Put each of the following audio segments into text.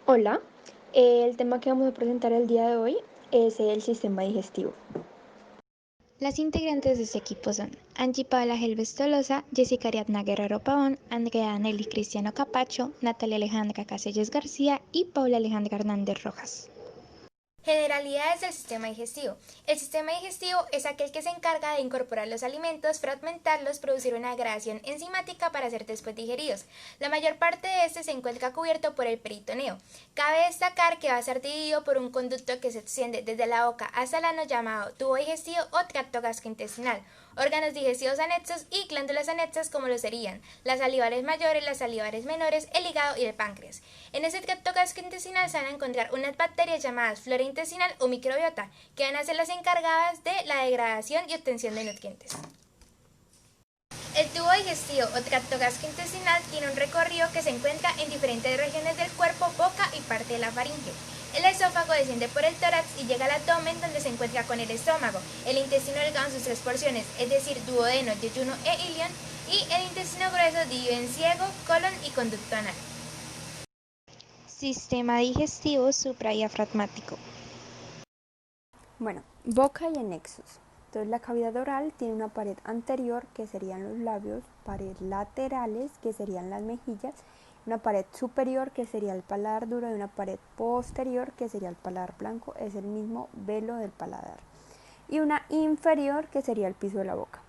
Hola, el tema que vamos a presentar el día de hoy es el sistema digestivo. Las integrantes de este equipo son Angie Paola Helves Tolosa, Jessica Ariadna Guerrero Pavón, Andrea Nelly Cristiano Capacho, Natalia Alejandra Casellas García y Paula Alejandra Hernández Rojas. Generalidades del sistema digestivo. El sistema digestivo es aquel que se encarga de incorporar los alimentos, fragmentarlos, producir una gradación enzimática para ser después digeridos. La mayor parte de este se encuentra cubierto por el peritoneo. Cabe destacar que va a ser dividido por un conducto que se extiende desde la boca hasta el ano llamado tubo digestivo o tracto gastrointestinal, órganos digestivos anexos y glándulas anexas como lo serían las salivares mayores, las salivares menores, el hígado y el páncreas. En ese tracto gastrointestinal se van a encontrar unas bacterias llamadas flora intestinal o microbiota, que van a ser las encargadas de la degradación y obtención de nutrientes. El tubo digestivo o tracto gastrointestinal tiene un recorrido que se encuentra en diferentes regiones del cuerpo, boca y parte de la faringe. El esófago desciende por el tórax y llega al abdomen donde se encuentra con el estómago. El intestino delgado en sus tres porciones, es decir, duodeno, yeyuno e ilion, y el intestino grueso dividido en ciego, colon y conducto anal. Sistema digestivo supradiafragmático. Bueno, boca y anexos. Entonces la cavidad oral tiene una pared anterior que serían los labios, pared laterales que serían las mejillas, una pared superior que sería el paladar duro y una pared posterior que sería el paladar blanco, es el mismo velo del paladar. Y una inferior que sería el piso de la boca.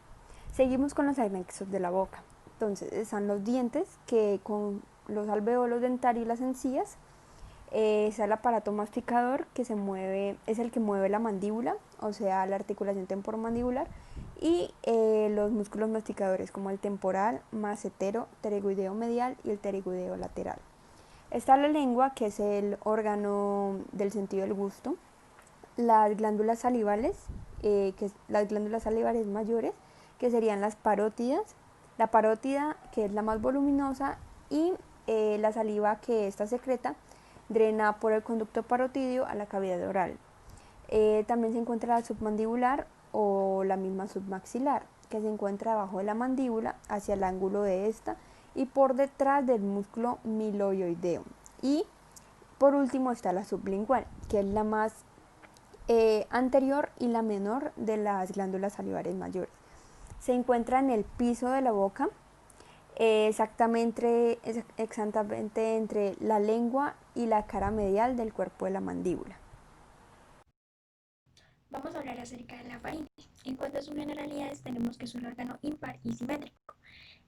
Seguimos con los anexos de la boca. Entonces están los dientes que con los alveolos dentarios y las encías. Es el aparato masticador que se mueve, es el que mueve la mandíbula, o sea, la articulación temporomandibular, y los músculos masticadores como el temporal, macetero, pterygoideo medial y el pterygoideo lateral. Está la lengua, que es el órgano del sentido del gusto, las glándulas salivales, las glándulas salivales mayores, que serían las parótidas, la parótida, que es la más voluminosa, y la saliva que esta secreta drena por el conducto parotidio a la cavidad oral. También se encuentra la submandibular o la misma submaxilar, que se encuentra debajo de la mandíbula hacia el ángulo de esta y por detrás del músculo miloioideo. Y por último está la sublingual, que es la más anterior y la menor de las glándulas salivares mayores. Se encuentra en el piso de la boca, exactamente entre la lengua y la cara medial del cuerpo de la mandíbula. Vamos a hablar acerca de la faringe. En cuanto a sus generalidades, tenemos que es un órgano impar y simétrico.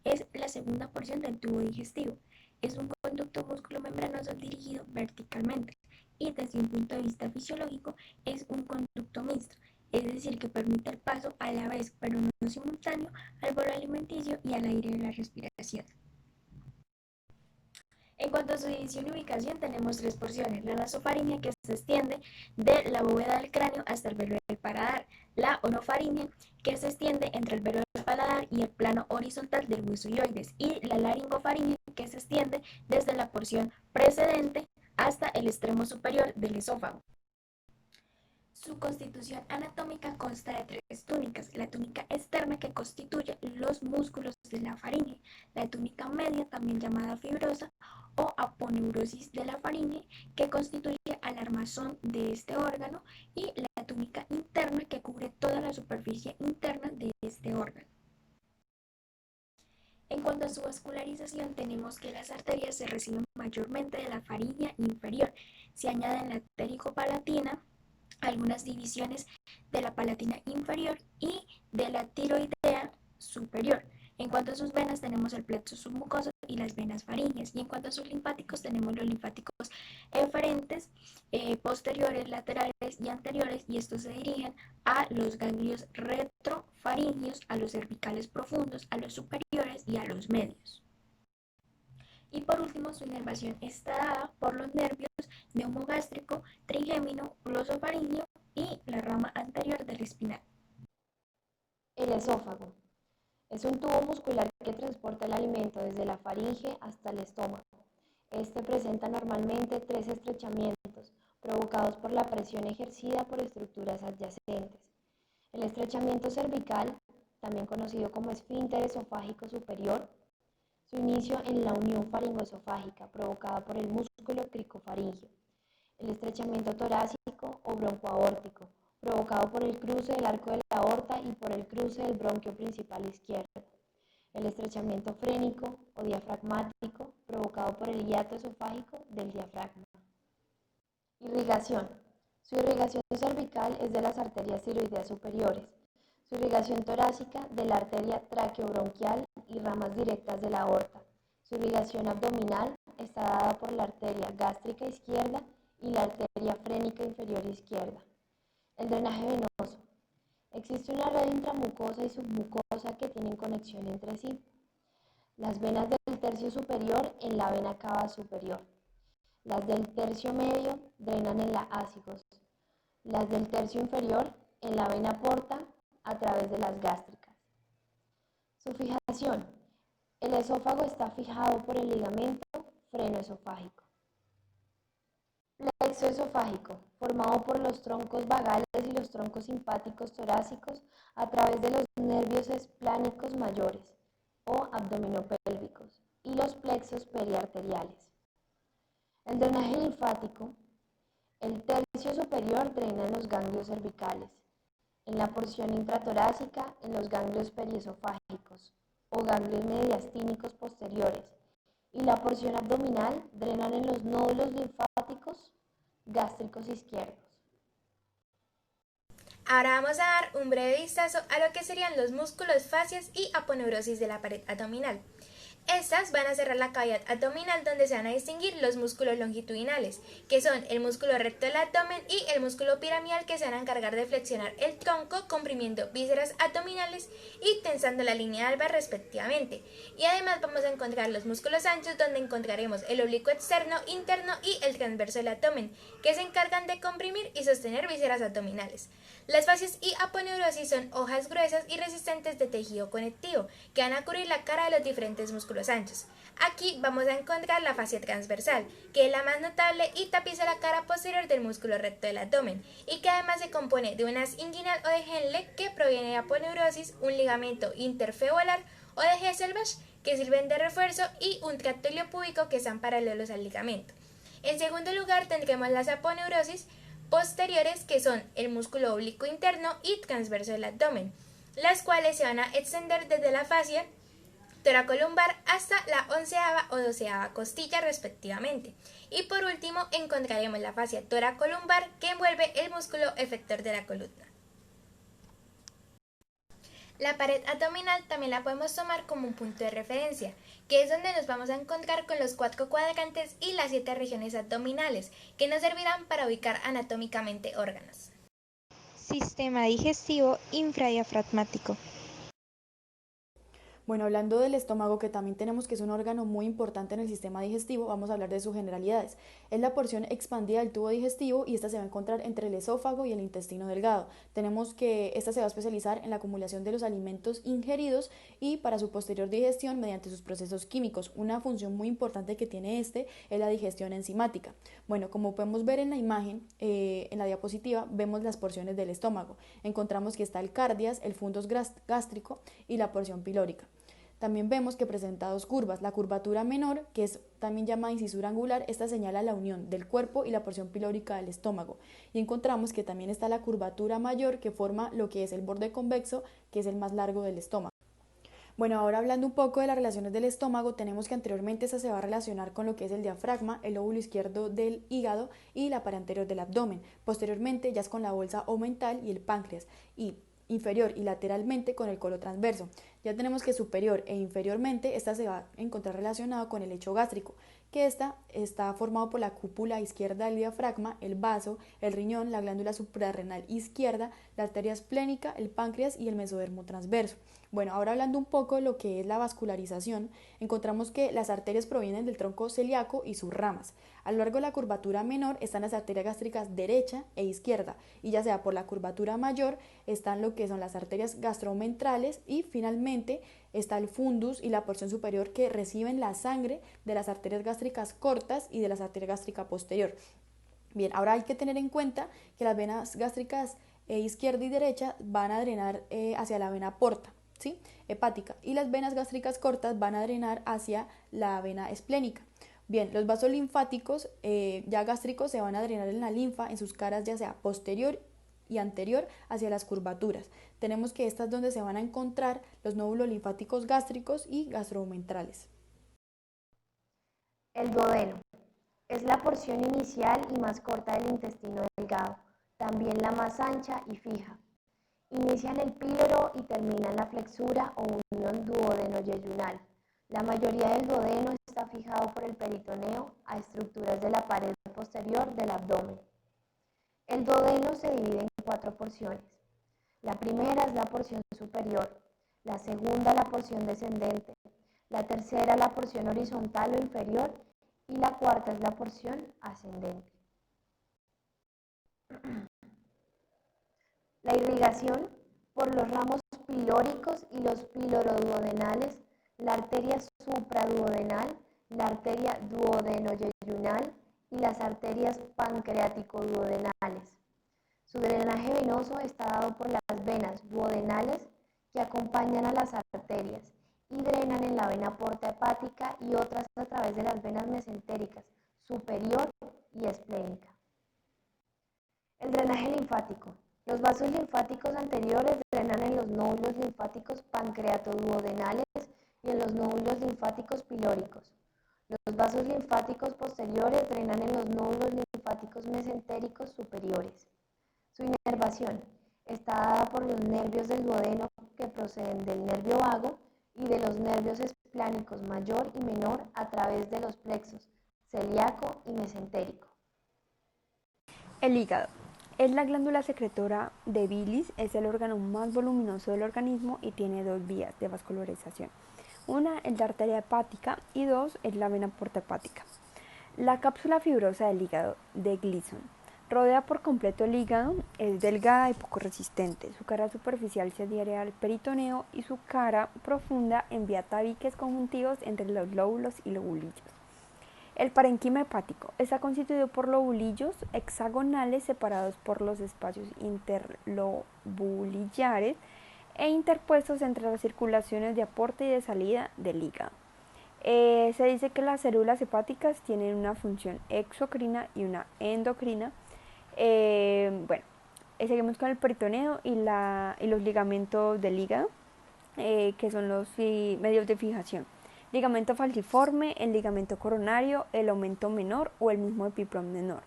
Es la segunda porción del tubo digestivo. Es un conducto músculo-membranoso dirigido verticalmente y desde un punto de vista fisiológico es un conducto mixto, es decir, que permite el paso a la vez, pero no simultáneo, al bolo alimenticio y al aire de la respiración. En cuanto a su división y ubicación, tenemos tres porciones: la nasofaringe, que se extiende de la bóveda del cráneo hasta el velo del paladar; la orofaringe, que se extiende entre el velo del paladar y el plano horizontal del hueso ilioides; y la laringofaringe, que se extiende desde la porción precedente hasta el extremo superior del esófago. Su constitución anatómica consta de tres túnicas: la túnica externa, que constituye los músculos de la faringe; la túnica media, también llamada fibrosa o aponeurosis de la faringe, que constituye al armazón de este órgano; y la túnica interna, que cubre toda la superficie interna de este órgano. En cuanto a su vascularización, tenemos que las arterias se reciben mayormente de la faringe inferior. Se añaden la arterico-palatina, algunas divisiones de la palatina inferior y de la tiroidea superior. En cuanto a sus venas, tenemos el plexo submucoso y las venas faringes. Y en cuanto a sus linfáticos, tenemos los linfáticos eferentes, posteriores, laterales y anteriores, y estos se dirigen a los ganglios retrofaringios, a los cervicales profundos, a los superiores y a los medios. Y por último, su inervación está dada por los nervios neumogástrico, trigémino, glosofaringeo y la rama anterior del espinal. El esófago es un tubo muscular que transporta el alimento desde la faringe hasta el estómago. Este presenta normalmente tres estrechamientos provocados por la presión ejercida por estructuras adyacentes. El estrechamiento cervical, también conocido como esfínter esofágico superior, Su inicio en la unión faringoesofágica provocada por el músculo cricofaringio. El estrechamiento torácico o broncoaórtico, provocado por el cruce del arco de la aorta y por el cruce del bronquio principal izquierdo. El estrechamiento frénico o diafragmático, provocado por el hiato esofágico del diafragma. Irrigación. Su irrigación cervical es de las arterias tiroideas superiores. Su irrigación torácica de la arteria traqueobronquial y ramas directas de la aorta. Su irrigación abdominal está dada por la arteria gástrica izquierda y la arteria frénica inferior izquierda. El drenaje venoso. Existe una red intramucosa y submucosa que tienen conexión entre sí. Las venas del tercio superior en la vena cava superior. Las del tercio medio drenan en la ácigos. Las del tercio inferior en la vena porta a través de las gástricas. Su fijación. El esófago está fijado por el ligamento frenoesofágico. Plexo esofágico, formado por los troncos vagales y los troncos simpáticos torácicos a través de los nervios esplánicos mayores o abdominopélvicos y los plexos periarteriales. El drenaje linfático. El tercio superior drena en los ganglios cervicales, en la porción intratorácica en los ganglios periesofágicos o ganglios mediastínicos posteriores, y la porción abdominal drenan en los nódulos linfáticos gástricos izquierdos. Ahora vamos a dar un breve vistazo a lo que serían los músculos fascias y aponeurosis de la pared abdominal. Estas van a cerrar la cavidad abdominal donde se van a distinguir los músculos longitudinales, que son el músculo recto del abdomen y el músculo piramidal, que se van a encargar de flexionar el tronco, comprimiendo vísceras abdominales y tensando la línea alba respectivamente. Y además vamos a encontrar los músculos anchos, donde encontraremos el oblicuo externo, interno y el transverso del abdomen, que se encargan de comprimir y sostener vísceras abdominales. Las fascias y aponeurosis son hojas gruesas y resistentes de tejido conectivo, que van a cubrir la cara de los diferentes músculos anchos. Aquí vamos a encontrar la fascia transversal, que es la más notable y tapiza la cara posterior del músculo recto del abdomen, y que además se compone de un haz inguinal o de Henle, que proviene de aponeurosis, un ligamento interfemolar o de Hesselbach, que sirven de refuerzo, y un tracto iliopúbico, que están paralelos al ligamento. En segundo lugar tendremos las aponeurosis posteriores, que son el músculo oblicuo interno y transverso del abdomen, las cuales se van a extender desde la fascia toracolumbar hasta la 11ª o 12ª costilla respectivamente. Y por último encontraremos la fascia toracolumbar, que envuelve el músculo efector de la columna. La pared abdominal también la podemos tomar como un punto de referencia, que es donde nos vamos a encontrar con los 4 cuadrantes y las 7 regiones abdominales, que nos servirán para ubicar anatómicamente órganos. Sistema digestivo infradiafragmático. Bueno, hablando del estómago, que también tenemos que es un órgano muy importante en el sistema digestivo, vamos a hablar de sus generalidades. Es la porción expandida del tubo digestivo y esta se va a encontrar entre el esófago y el intestino delgado. Tenemos que esta se va a especializar en la acumulación de los alimentos ingeridos y para su posterior digestión mediante sus procesos químicos. Una función muy importante que tiene es la digestión enzimática. Bueno, como podemos ver en la imagen, en la diapositiva, vemos las porciones del estómago. Encontramos que está el cardias, el fundus gástrico y la porción pilórica. También vemos que presenta 2 curvas, la curvatura menor, que es también llamada incisura angular, esta señala la unión del cuerpo y la porción pilórica del estómago. Y encontramos que también está la curvatura mayor, que forma lo que es el borde convexo, que es el más largo del estómago. Bueno, ahora hablando un poco de las relaciones del estómago, tenemos que anteriormente esta se va a relacionar con lo que es el diafragma, el lóbulo izquierdo del hígado y la pared anterior del abdomen. Posteriormente ya es con la bolsa omental y el páncreas, y inferior y lateralmente con el colon transverso. Ya tenemos que superior e inferiormente esta se va a encontrar relacionada con el lecho gástrico, que esta está formado por la cúpula izquierda del diafragma, el vaso, el riñón, la glándula suprarrenal izquierda, la arteria esplénica, el páncreas y el mesodermo transverso. Bueno, ahora hablando un poco de lo que es la vascularización, encontramos que las arterias provienen del tronco celíaco y sus ramas. A lo largo de la curvatura menor están las arterias gástricas derecha e izquierda, y ya sea por la curvatura mayor están lo que son las arterias gastroventrales, y finalmente está el fundus y la porción superior que reciben la sangre de las arterias gástricas cortas y de las arterias gástricas posterior. Bien, ahora hay que tener en cuenta que las venas gástricas izquierda y derecha van a drenar hacia la vena porta. ¿sí? Hepática, y las venas gástricas cortas van a drenar hacia la vena esplénica. Bien, los vasos linfáticos ya gástricos se van a drenar en la linfa en sus caras, ya sea posterior y anterior hacia las curvaturas. Tenemos que estas es donde se van a encontrar los nódulos linfáticos gástricos y gastroventrales. El duodeno es la porción inicial y más corta del intestino delgado, también la más ancha y fija. Inicia en el píloro y termina en la flexura o unión duodeno-yeyunal. La mayoría del duodeno está fijado por el peritoneo a estructuras de la pared posterior del abdomen. El duodeno se divide en 4 porciones. La primera es la porción superior, la segunda la porción descendente, la tercera la porción horizontal o inferior y la cuarta es la porción ascendente. La irrigación por los ramos pilóricos y los piloroduodenales, la arteria supraduodenal, la arteria duodeno-yeyunal y las arterias pancreático-duodenales. Su drenaje venoso está dado por las venas duodenales que acompañan a las arterias y drenan en la vena porta hepática y otras a través de las venas mesentéricas, superior y esplénica. El drenaje linfático. Los vasos linfáticos anteriores drenan en los nódulos linfáticos pancreatoduodenales y en los nódulos linfáticos pilóricos. Los vasos linfáticos posteriores drenan en los nódulos linfáticos mesentéricos superiores. Su inervación está dada por los nervios del duodeno que proceden del nervio vago y de los nervios esplánicos mayor y menor a través de los plexos celíaco y mesentérico. El hígado es la glándula secretora de bilis, es el órgano más voluminoso del organismo y tiene 2 vías de vascularización. Una es la arteria hepática y 2 es la vena porta hepática. La cápsula fibrosa del hígado de Gleason rodea por completo el hígado, es delgada y poco resistente. Su cara superficial se adhiere al peritoneo y su cara profunda envía tabiques conjuntivos entre los lóbulos y lobulillos. El parenquima hepático está constituido por lobulillos hexagonales separados por los espacios interlobulillares e interpuestos entre las circulaciones de aporte y de salida del hígado. Se dice que las células hepáticas tienen una función exocrina y una endocrina. Seguimos con el peritoneo y los ligamentos del hígado, que son los medios de fijación. Ligamento falciforme, el ligamento coronario, el aumento menor o el mismo epiplón menor.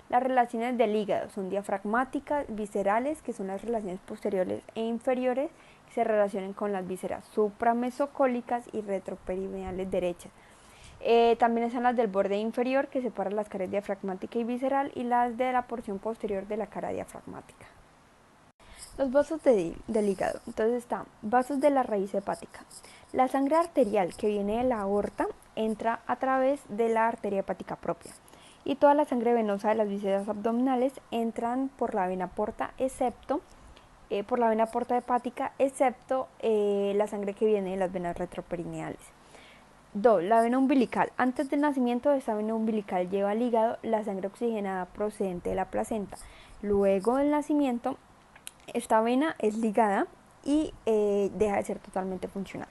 Las relaciones del hígado son diafragmáticas, viscerales, que son las relaciones posteriores e inferiores, que se relacionan con las vísceras supramesocólicas y retroperineales derechas. También están las del borde inferior, que separan las caras diafragmática y visceral, y las de la porción posterior de la cara diafragmática. Los vasos del hígado. Entonces están vasos de la raíz hepática. La sangre arterial que viene de la aorta entra a través de la arteria hepática propia. Y toda la sangre venosa de las vísceras abdominales entran por la vena porta, por la vena porta hepática, excepto la sangre que viene de las venas retroperineales. 2. La vena umbilical. Antes del nacimiento de esta vena umbilical lleva al hígado la sangre oxigenada procedente de la placenta. Luego del nacimiento, esta vena es ligada y deja de ser totalmente funcional.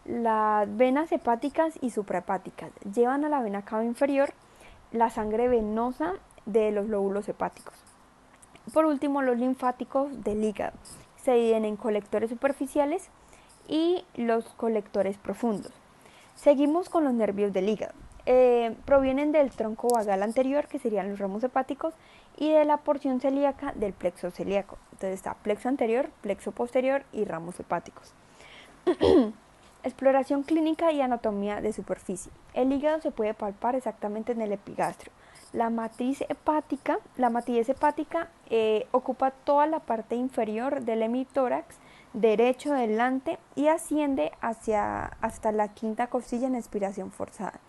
Las venas hepáticas y suprahepáticas llevan a la vena cava inferior la sangre venosa de los lóbulos hepáticos. Por último, los linfáticos del hígado se dividen en colectores superficiales y los colectores profundos. Seguimos con los nervios del hígado. Provienen del tronco vagal anterior, que serían los ramos hepáticos, y de la porción celíaca del plexo celíaco. Entonces está plexo anterior, plexo posterior y ramos hepáticos. Exploración clínica y anatomía de superficie. El hígado se puede palpar exactamente en el epigastrio. La matriz hepática ocupa toda la parte inferior del hemitórax derecho delante y asciende hasta la quinta costilla en expiración forzada.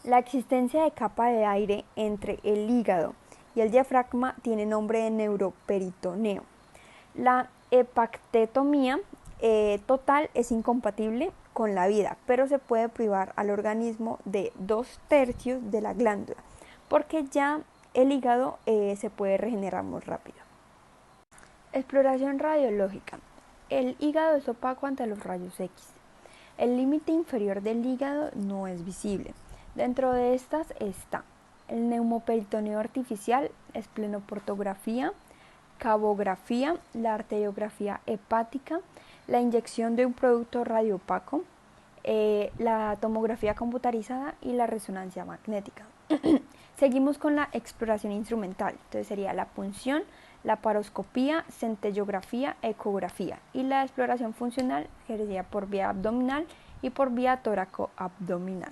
La existencia de capa de aire entre el hígado y el diafragma tiene nombre de neuroperitoneo. La hepatectomía total es incompatible con la vida, pero se puede privar al organismo de 2/3 de la glándula, porque ya el hígado se puede regenerar muy rápido. Exploración radiológica. El hígado es opaco ante los rayos X. El límite inferior del hígado no es visible. Dentro de estas está el neumoperitoneo artificial, esplenoportografía, cabografía, la arteriografía hepática, la inyección de un producto radiopaco, la tomografía computarizada y la resonancia magnética. Seguimos con la exploración instrumental, entonces sería la punción, la paroscopía, centellografía, ecografía, y la exploración funcional sería por vía abdominal y por vía tóraco-abdominal.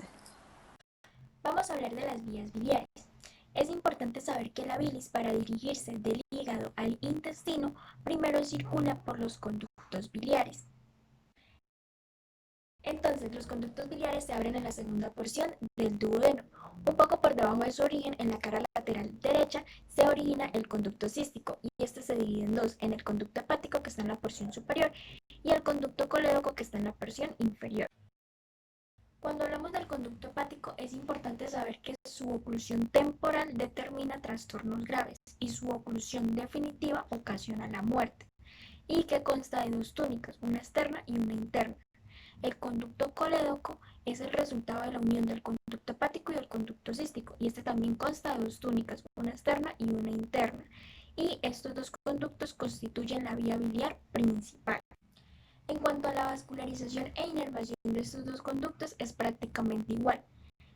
Vamos a hablar de las vías biliares. Es importante saber que la bilis, para dirigirse del hígado al intestino, primero circula por los conductos biliares. Entonces, los conductos biliares se abren en la segunda porción del duodeno. Un poco por debajo de su origen, en la cara lateral derecha, se origina el conducto cístico, y este se divide en dos, en el conducto hepático, que está en la porción superior, y el conducto colédoco, que está en la porción inferior. Cuando hablamos del conducto hepático, es importante saber que su oclusión temporal determina trastornos graves y su oclusión definitiva ocasiona la muerte, y que consta de dos túnicas, una externa y una interna. El conducto colédoco es el resultado de la unión del conducto hepático y el conducto cístico, y este también consta de dos túnicas, una externa y una interna, y estos dos conductos constituyen la vía biliar principal. En cuanto a la vascularización e inervación de estos dos conductos, es prácticamente igual.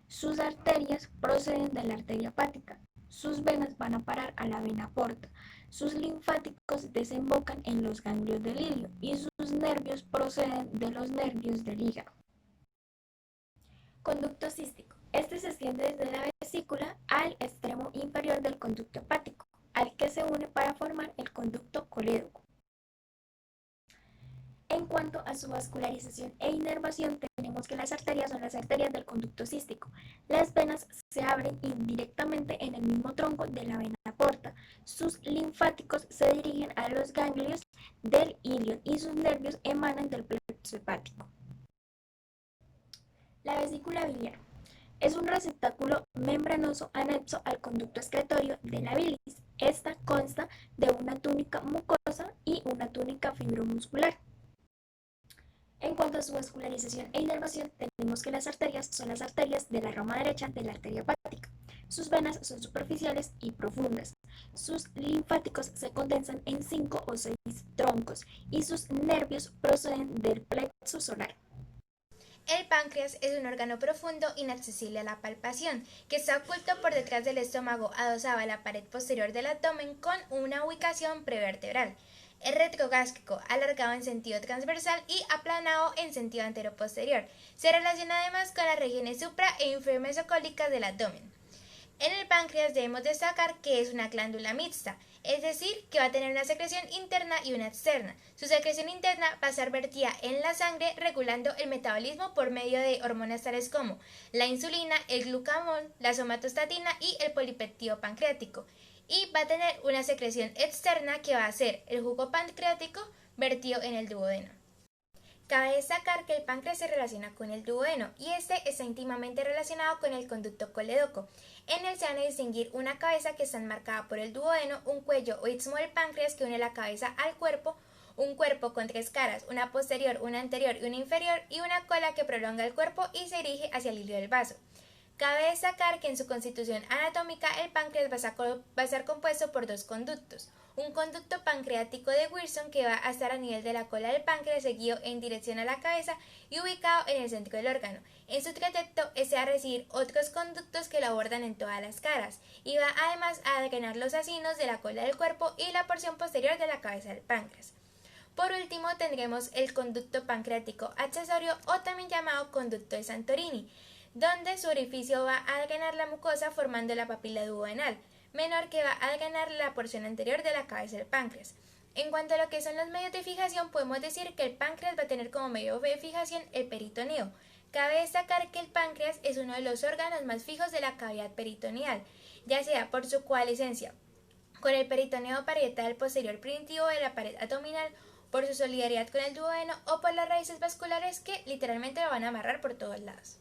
Sus arterias proceden de la arteria hepática, sus venas van a parar a la vena porta, sus linfáticos desembocan en los ganglios del ilio y sus nervios proceden de los nervios del hígado. Conducto cístico. Este se extiende desde la vesícula al extremo inferior del conducto hepático, al que se une para formar el conducto colédoco. En cuanto a su vascularización e inervación, tenemos que las arterias son las arterias del conducto cístico. Las venas se abren indirectamente en el mismo tronco de la vena porta. Sus linfáticos se dirigen a los ganglios del ilio y sus nervios emanan del plexo hepático. La vesícula biliar es un receptáculo membranoso anexo al conducto excretorio de la bilis. Esta consta de una túnica mucosa y una túnica fibromuscular. En cuanto a su vascularización e inervación, tenemos que las arterias son las arterias de la rama derecha de la arteria hepática. Sus venas son superficiales y profundas. Sus linfáticos se condensan en 5 o 6 troncos y sus nervios proceden del plexo solar. El páncreas es un órgano profundo inaccesible a la palpación, que está oculto por detrás del estómago, adosado a la pared posterior del abdomen con una ubicación prevertebral. Es retrogástrico, alargado en sentido transversal y aplanado en sentido anteroposterior. Se relaciona además con las regiones supra e inferior-mesocólicas del abdomen. En el páncreas debemos destacar que es una glándula mixta, es decir, que va a tener una secreción interna y una externa. Su secreción interna va a estar vertida en la sangre, regulando el metabolismo por medio de hormonas tales como la insulina, el glucagón, la somatostatina y el polipeptido pancreático. Y va a tener una secreción externa que va a ser el jugo pancreático vertido en el duodeno. Cabe destacar que el páncreas se relaciona con el duodeno y este está íntimamente relacionado con el conducto colédoco. En él se van a distinguir una cabeza que está enmarcada por el duodeno, un cuello o istmo del páncreas que une la cabeza al cuerpo, un cuerpo con 3 caras, una posterior, una anterior y una inferior, y una cola que prolonga el cuerpo y se dirige hacia el hilio del vaso. Cabe destacar que en su constitución anatómica el páncreas va a estar compuesto por 2 conductos. Un conducto pancreático de Wilson que va a estar a nivel de la cola del páncreas, seguido en dirección a la cabeza y ubicado en el centro del órgano. En su trayecto, este va a recibir otros conductos que lo abordan en todas las caras y va además a drenar los acinos de la cola del cuerpo y la porción posterior de la cabeza del páncreas. Por último, tendremos el conducto pancreático accesorio o también llamado conducto de Santorini, donde su orificio va a drenar la mucosa formando la papila duodenal menor que va a drenar la porción anterior de la cabeza del páncreas. En cuanto a lo que son los medios de fijación, podemos decir que el páncreas va a tener como medio de fijación el peritoneo. Cabe destacar que el páncreas es uno de los órganos más fijos de la cavidad peritoneal, ya sea por su coalescencia con el peritoneo parietal posterior primitivo de la pared abdominal, por su solidaridad con el duodeno o por las raíces vasculares que literalmente lo van a amarrar por todos lados.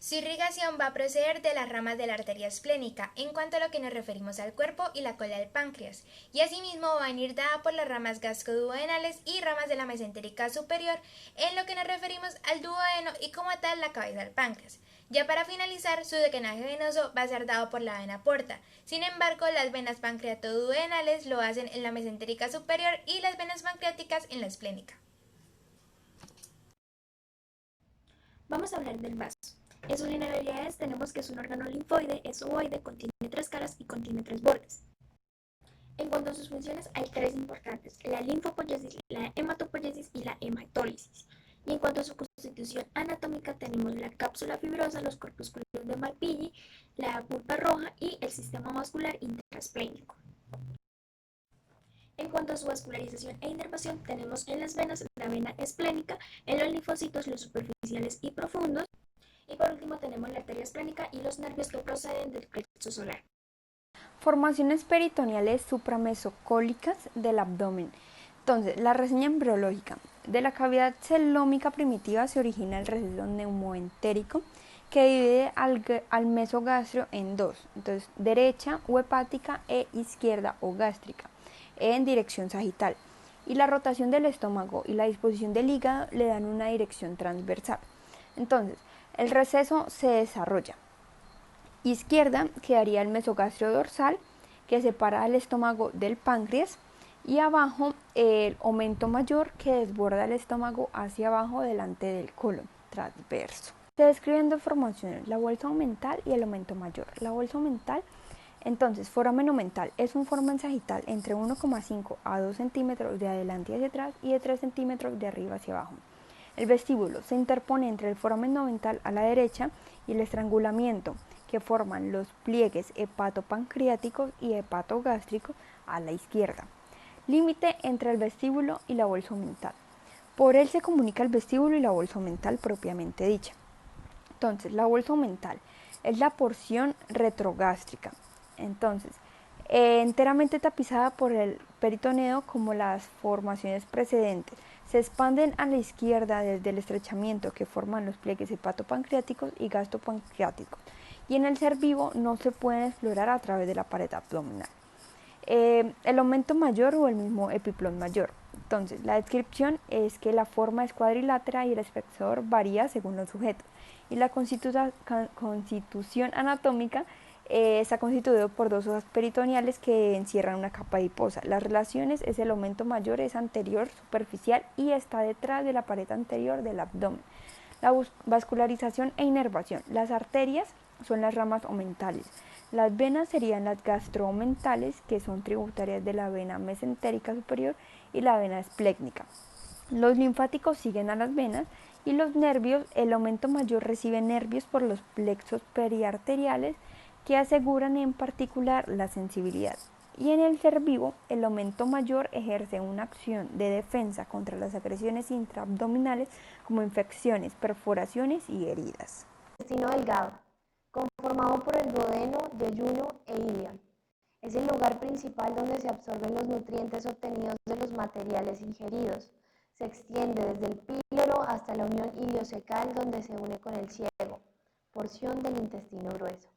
Su irrigación va a proceder de las ramas de la arteria esplénica en cuanto a lo que nos referimos al cuerpo y la cola del páncreas, y asimismo va a venir dada por las ramas gastroduodenales y ramas de la mesentérica superior en lo que nos referimos al duodeno y como tal la cabeza del páncreas. Ya para finalizar, su drenaje venoso va a ser dado por la vena porta. Sin embargo, las venas pancreatoduodenales lo hacen en la mesentérica superior y las venas pancreáticas en la esplénica. Vamos a hablar del vaso. En sus generalidades tenemos que es un órgano linfoide, es ovoide, contiene 3 caras y contiene 3 bordes. En cuanto a sus funciones hay 3 importantes, la linfopoiesis, la hematopoiesis y la hematólisis. Y en cuanto a su constitución anatómica tenemos la cápsula fibrosa, los corpúsculos de Malpighi, la pulpa roja y el sistema vascular intraesplénico. En cuanto a su vascularización e inervación tenemos en las venas la vena esplénica, en los linfocitos los superficiales y profundos, y por último tenemos la arteria esplénica y los nervios que proceden del plexo solar. Formaciones peritoneales supramesocólicas del abdomen. Entonces, la reseña embriológica. De la cavidad celómica primitiva se origina el receso neumoentérico que divide al mesogastrio en dos, entonces derecha o hepática e izquierda o gástrica, en dirección sagital. Y la rotación del estómago y la disposición del hígado le dan una dirección transversal. Entonces, el receso se desarrolla. Izquierda quedaría el mesogastrio dorsal que separa el estómago del páncreas y abajo el aumento mayor que desborda el estómago hacia abajo delante del colon transverso. Se describen dos formaciones, la bolsa omental y el aumento mayor. La bolsa omental, entonces, foramen omental es un foramen sagital entre 1,5 a 2 centímetros de adelante hacia atrás y de 3 centímetros de arriba hacia abajo. El vestíbulo se interpone entre el foramen omental a la derecha y el estrangulamiento que forman los pliegues hepatopancreáticos y hepatogástricos a la izquierda. Límite entre el vestíbulo y la bolsa omental. Por él se comunica el vestíbulo y la bolsa omental propiamente dicha. Entonces, la bolsa omental es la porción retrogástrica. Entonces, enteramente tapizada por el peritoneo como las formaciones precedentes. Se expanden a la izquierda desde el estrechamiento que forman los pliegues hepatopancreáticos y gastropancreáticos. Y en el ser vivo no se pueden explorar a través de la pared abdominal. El aumento mayor o el mismo epiplón mayor. Entonces, la descripción es que la forma es cuadrilátera y el espesor varía según los sujetos. Y la constitución anatómica está constituido por dos hojas peritoneales que encierran una capa adiposa. Las relaciones es el aumento mayor es anterior, superficial y está detrás de la pared anterior del abdomen. La vascularización e inervación. Las arterias son las ramas omentales. Las venas serían las gastroomentales, que son tributarias de la vena mesentérica superior y la vena esplénica. Los linfáticos siguen a las venas y los nervios, el aumento mayor recibe nervios por los plexos periarteriales que aseguran en particular la sensibilidad. Y en el ser vivo, el aumento mayor ejerce una acción de defensa contra las agresiones intraabdominales como infecciones, perforaciones y heridas. Intestino delgado, conformado por el duodeno, yeyuno e ilion. Es el lugar principal donde se absorben los nutrientes obtenidos de los materiales ingeridos. Se extiende desde el píloro hasta la unión iliocecal donde se une con el ciego, porción del intestino grueso.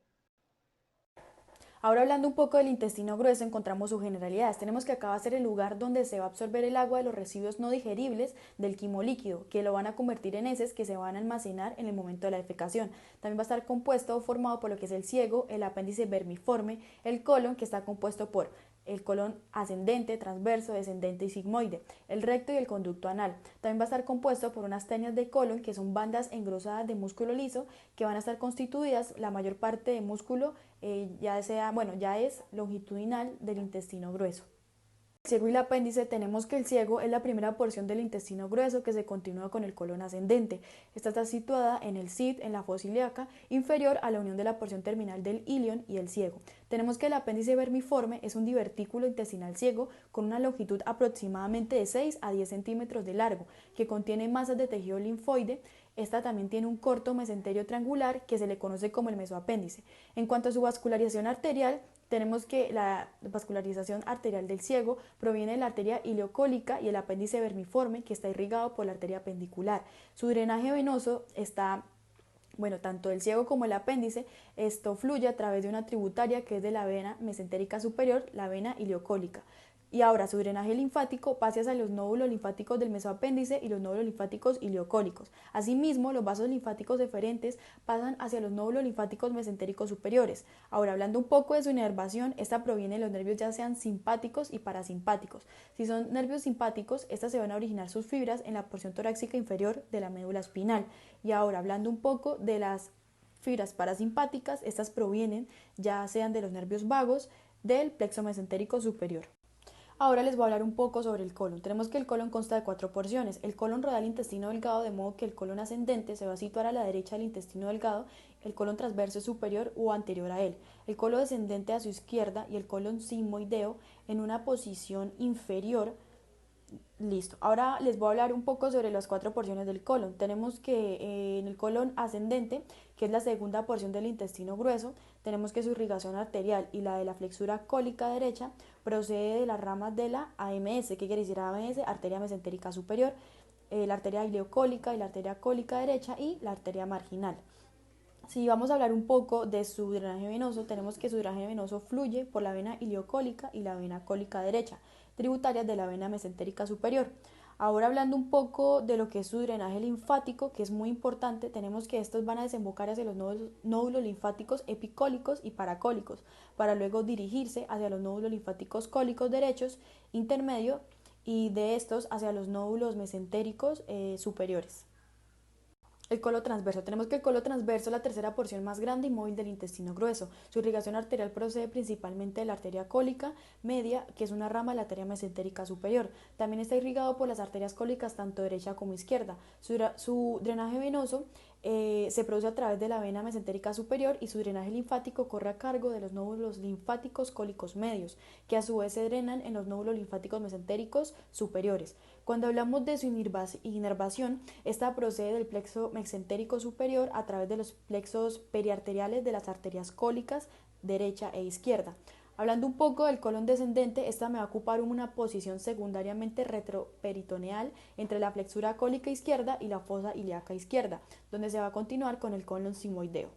Ahora hablando un poco del intestino grueso, encontramos sus generalidades. Tenemos que acá va a ser el lugar donde se va a absorber el agua de los residuos no digeribles del quimo líquido, que lo van a convertir en heces que se van a almacenar en el momento de la defecación. También va a estar compuesto o formado por lo que es el ciego, el apéndice vermiforme, el colon, que está compuesto por el colon ascendente, transverso, descendente y sigmoide, el recto y el conducto anal. También va a estar compuesto por unas teñas de colon, que son bandas engrosadas de músculo liso, que van a estar constituidas, la mayor parte de músculo ya es longitudinal del intestino grueso. El ciego y el apéndice, tenemos que el ciego es la primera porción del intestino grueso que se continúa con el colon ascendente. Esta está situada en el CID, en la fosa ilíaca, inferior a la unión de la porción terminal del ilion y el ciego. Tenemos que el apéndice vermiforme es un divertículo intestinal ciego con una longitud aproximadamente de 6 a 10 centímetros de largo, que contiene masas de tejido linfoide. Esta también tiene un corto mesenterio triangular que se le conoce como el mesoapéndice. En cuanto a su vascularización arterial, tenemos que la vascularización arterial del ciego proviene de la arteria ileocólica y el apéndice vermiforme, que está irrigado por la arteria apendicular. Su drenaje venoso está Bueno, tanto el ciego como el apéndice, esto fluye a través de una tributaria que es de la vena mesentérica superior, la vena ileocólica. Y ahora su drenaje linfático pasa hacia los nódulos linfáticos del mesoapéndice y los nódulos linfáticos ileocólicos. Asimismo, los vasos linfáticos deferentes pasan hacia los nódulos linfáticos mesentéricos superiores. Ahora, hablando un poco de su inervación, esta proviene de los nervios ya sean simpáticos y parasimpáticos. Si son nervios simpáticos, estas se van a originar sus fibras en la porción torácica inferior de la médula espinal. Y ahora, hablando un poco de las fibras parasimpáticas, estas provienen ya sean de los nervios vagos del plexo mesentérico superior. Ahora les voy a hablar un poco sobre el colon. Tenemos que el colon consta de 4 porciones. El colon rodea el intestino delgado, de modo que el colon ascendente se va a situar a la derecha del intestino delgado, el colon transverso es superior o anterior a él, el colon descendente a su izquierda y el colon sigmoideo en una posición inferior. Listo. Ahora les voy a hablar un poco sobre las 4 porciones del colon. Tenemos que en el colon ascendente, que es la segunda porción del intestino grueso, tenemos que su irrigación arterial y la de la flexura cólica derecha procede de las ramas de la AMS. ¿Qué quiere decir AMS? Arteria mesentérica superior, la arteria ileocólica y la arteria cólica derecha y la arteria marginal. Si vamos a hablar un poco de su drenaje venoso, tenemos que su drenaje venoso fluye por la vena ileocólica y la vena cólica derecha, tributarias de la vena mesentérica superior. Ahora hablando un poco de lo que es su drenaje linfático, que es muy importante, tenemos que estos van a desembocar hacia los nódulos linfáticos epicólicos y paracólicos, para luego dirigirse hacia los nódulos linfáticos cólicos derechos, intermedio, y de estos hacia los nódulos mesentéricos superiores. El colon transverso. Tenemos que el colon transverso es la tercera porción más grande y móvil del intestino grueso. Su irrigación arterial procede principalmente de la arteria cólica media, que es una rama de la arteria mesentérica superior. También está irrigado por las arterias cólicas tanto derecha como izquierda. Su drenaje venoso se produce a través de la vena mesentérica superior y su drenaje linfático corre a cargo de los nódulos linfáticos cólicos medios, que a su vez se drenan en los nódulos linfáticos mesentéricos superiores. Cuando hablamos de su inervación, esta procede del plexo mesentérico superior a través de los plexos periarteriales de las arterias cólicas derecha e izquierda. Hablando un poco del colon descendente, esta me va a ocupar una posición secundariamente retroperitoneal entre la flexura cólica izquierda y la fosa ilíaca izquierda, donde se va a continuar con el colon sigmoideo.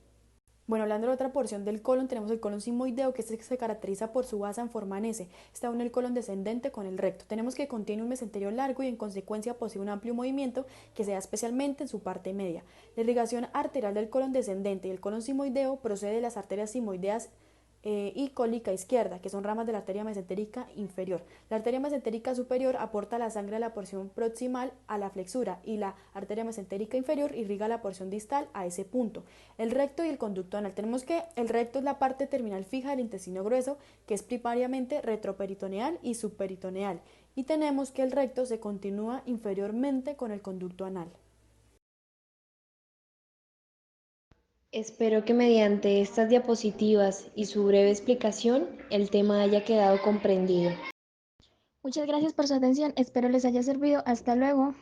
Bueno, hablando de otra porción del colon, tenemos el colon sigmoideo, que se caracteriza por su base en forma en S. Está une el colon descendente con el recto. Tenemos que contiene un mesenterio largo y en consecuencia posee un amplio movimiento que se da especialmente en su parte media. La irrigación arterial del colon descendente y el colon sigmoideo procede de las arterias sigmoideas y cólica izquierda, que son ramas de la arteria mesentérica inferior. La arteria mesentérica superior aporta la sangre a la porción proximal a la flexura y la arteria mesentérica inferior irriga la porción distal a ese punto. El recto y el conducto anal. Tenemos que el recto es la parte terminal fija del intestino grueso, que es primariamente retroperitoneal y subperitoneal, y tenemos que el recto se continúa inferiormente con el conducto anal. Espero que mediante estas diapositivas y su breve explicación el tema haya quedado comprendido. Muchas gracias por su atención, espero les haya servido. Hasta luego.